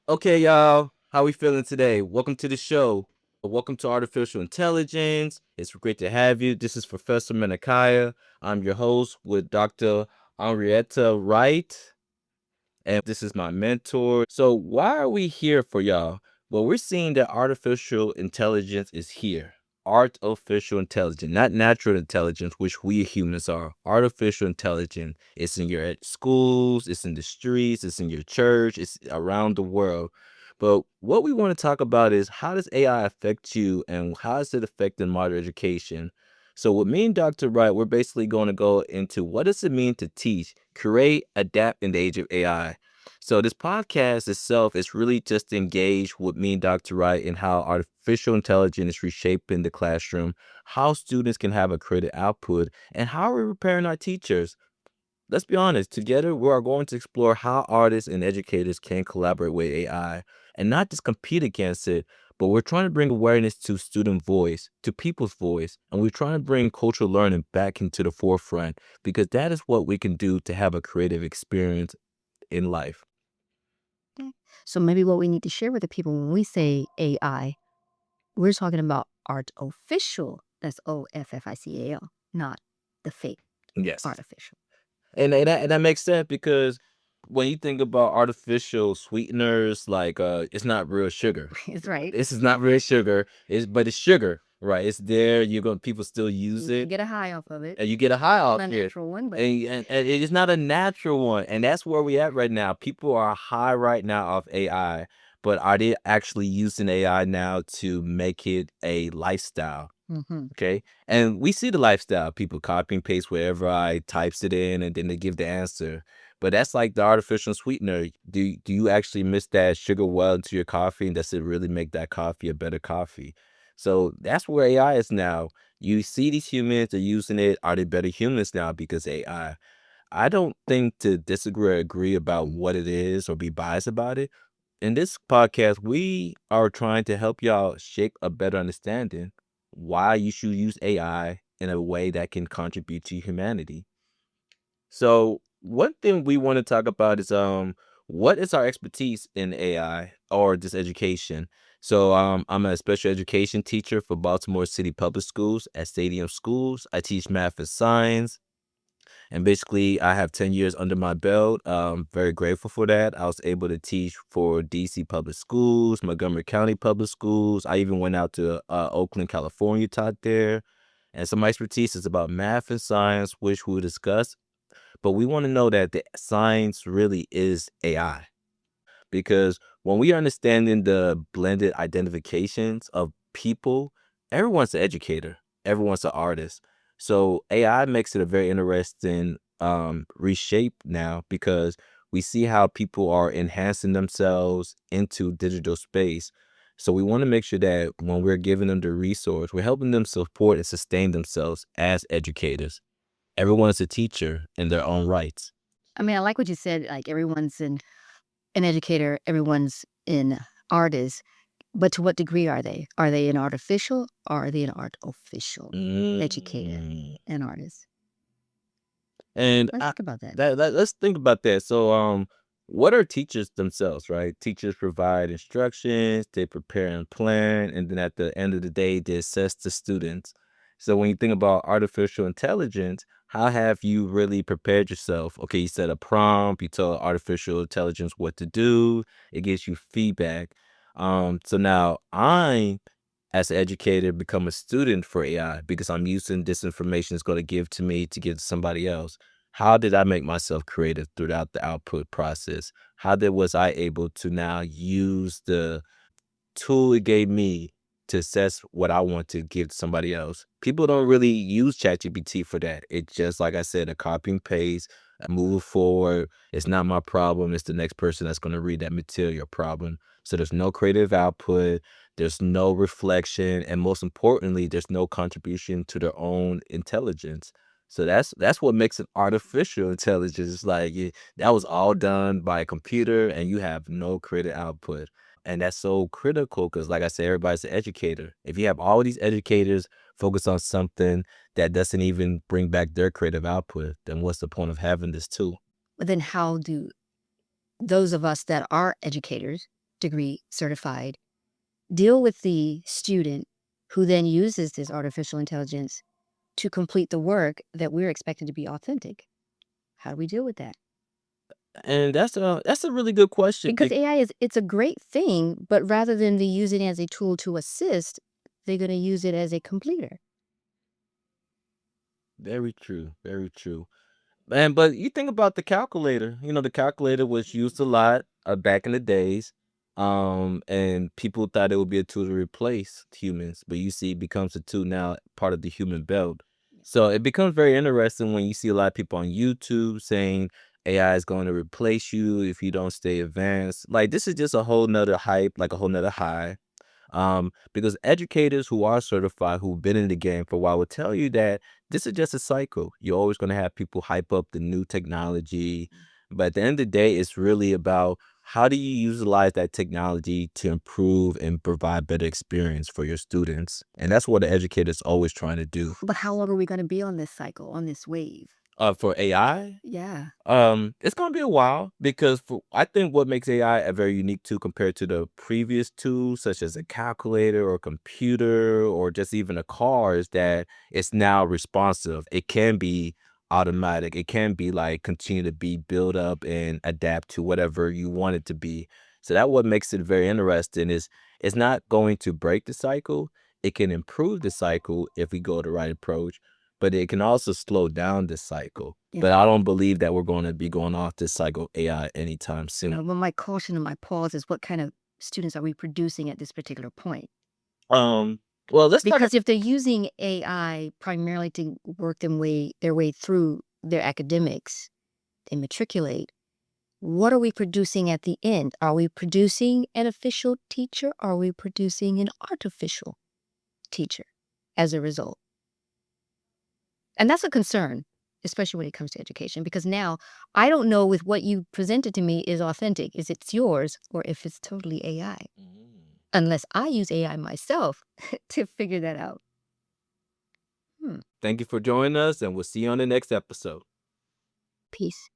Okay, y'all, how we feeling today? Welcome to the show. Welcome to Artificial Intelligence. It's great to have you. This is Professor Menakaya. I'm your host with Dr. Henrietta Wright, and this is my mentor. So, why are we here for y'all? Well, we're seeing that artificial intelligence is here. Artificial intelligence, not natural intelligence, which we humans are. Artificial intelligence. It's in your schools, it's in the streets, it's in your church, it's around the world. But what we want to talk about is how does AI affect you and how is it affecting modern education? So with me and Dr. Wright, we're basically going to go into what does it mean to teach, create, adapt in the age of AI. So this podcast itself is really just to engage with me and Dr. Wright in how artificial intelligence is reshaping the classroom, how students can have a creative output, and how we're preparing our teachers. Let's be honest, together we are going to explore how artists and educators can collaborate with AI and not just compete against it, but we're trying to bring awareness to student voice, to people's voice, and we're trying to bring cultural learning back into the forefront because that is what we can do to have a creative experience in life. Okay. So maybe what we need to share with the people when we say AI, we're talking about artificial. That's OFFICAL, not the fake Yes. artificial. And that makes sense because when you think about artificial sweeteners, like it's not real sugar. It's right. This is not real sugar. But it's sugar, right? It's there. You're gonna people still use You it, get a high off of it. and you get a high Not off a it. natural one, but And it is not a natural one, and that's where we at right now. People are high right now off AI, but are they actually using AI now to make it a lifestyle? hmm Okay. And we see the lifestyle. People copy and paste wherever I types it in and then they give the answer. But that's like the artificial sweetener. Do you actually mix that sugar well into your coffee and does it really make that coffee a better coffee? So that's where AI is now. You see these humans, they're using it. Are they better humans now because AI? I don't think to disagree or agree about what it is or be biased about it. In this podcast, we are trying to help y'all shape a better understanding why you should use AI in a way that can contribute to humanity. So one thing we want to talk about is what is our expertise in AI or this education? So I'm a special education teacher for Baltimore City Public Schools at Stadium Schools. I teach math and science. And basically, I have 10 years under my belt. Very grateful for that. I was able to teach for DC Public Schools, Montgomery County Public Schools. I even went out to Oakland, California, taught there. And some expertise is about math and science, which we'll discuss. But we want to know that the science really is AI because when we are understanding the blended identifications of people, everyone's an educator, everyone's an artist. So AI makes it a very interesting reshape now because we see how people are enhancing themselves into digital space. So we want to make sure that when we're giving them the resource, we're helping them support and sustain themselves as educators. Everyone's a teacher in their own rights. I mean, I like what you said. Like everyone's an educator, everyone's an artist. But to what degree are they? Are they an artificial or are they an artificial educator Mm. and artist? And Let's think about that. let's think about that. So, what are teachers themselves, right? Teachers provide instructions, they prepare and plan, and then at the end of the day, they assess the students. So, when you think about artificial intelligence, how have you really prepared yourself? Okay, you set a prompt, you tell artificial intelligence what to do, it gives you feedback. So now I as an educator become a student for AI because I'm using this information it's going to give to me to give to somebody else. How did I make myself creative throughout the output process? How did was I able to now use the tool it gave me to assess what I want to give to somebody else? People don't really use ChatGPT for that. It's just like I said, a copy and paste, I move forward. It's not my problem. It's the next person that's going to read that material problem. So there's no creative output. There's no reflection, and most importantly, there's no contribution to their own intelligence. So that's what makes it artificial intelligence. It's like that was all done by a computer, and you have no creative output. And that's so critical because, like I said, everybody's an educator. If you have all these educators focus on something that doesn't even bring back their creative output, then what's the point of having this tool? But then how do those of us that are educators, degree certified, deal with the student who then uses this artificial intelligence to complete the work that we're expecting to be authentic? How do we deal with that? And that's a really good question. Because AI it's a great thing, but rather than they use it as a tool to assist, they're going to use it as a completer. Very true. Very true. But you think about the calculator. The calculator was used a lot back in the days. And people thought it would be a tool to replace humans, but you see, it becomes a tool now, part of the human belt. So it becomes very interesting when you see a lot of people on YouTube saying AI is going to replace you if you don't stay advanced. Like this is just a whole nother hype, like a whole nother high. Because educators who are certified, who've been in the game for a while, will tell you that this is just a cycle. You're always going to have people hype up the new technology. But at the end of the day, it's really about how do you utilize that technology to improve and provide better experience for your students. And that's what the educator's always trying to do. But how long are we going to be on this cycle, on this wave? For AI, Yeah. it's gonna be a while because I think what makes AI a very unique tool compared to the previous tools, such as a calculator or computer or just even a car, is that it's now responsive. It can be automatic. It can be like continue to be build up and adapt to whatever you want it to be. So that what makes it very interesting is it's not going to break the cycle. It can improve the cycle if we go the right approach, but it can also slow down this cycle. Yeah. But I don't believe that we're going to be going off this cycle AI anytime soon. Well, my caution and my pause is what kind of students are we producing at this particular point? Um, well, let's talk. Because if they're using AI primarily to work their way through their academics, they matriculate. What are we producing at the end? Are we producing an official teacher? Are we producing an artificial teacher as a result? And that's a concern, especially when it comes to education, because now I don't know if what you presented to me is authentic, is it's yours, or if it's totally AI, unless I use AI myself to figure that out. Thank you for joining us, and we'll see you on the next episode. Peace.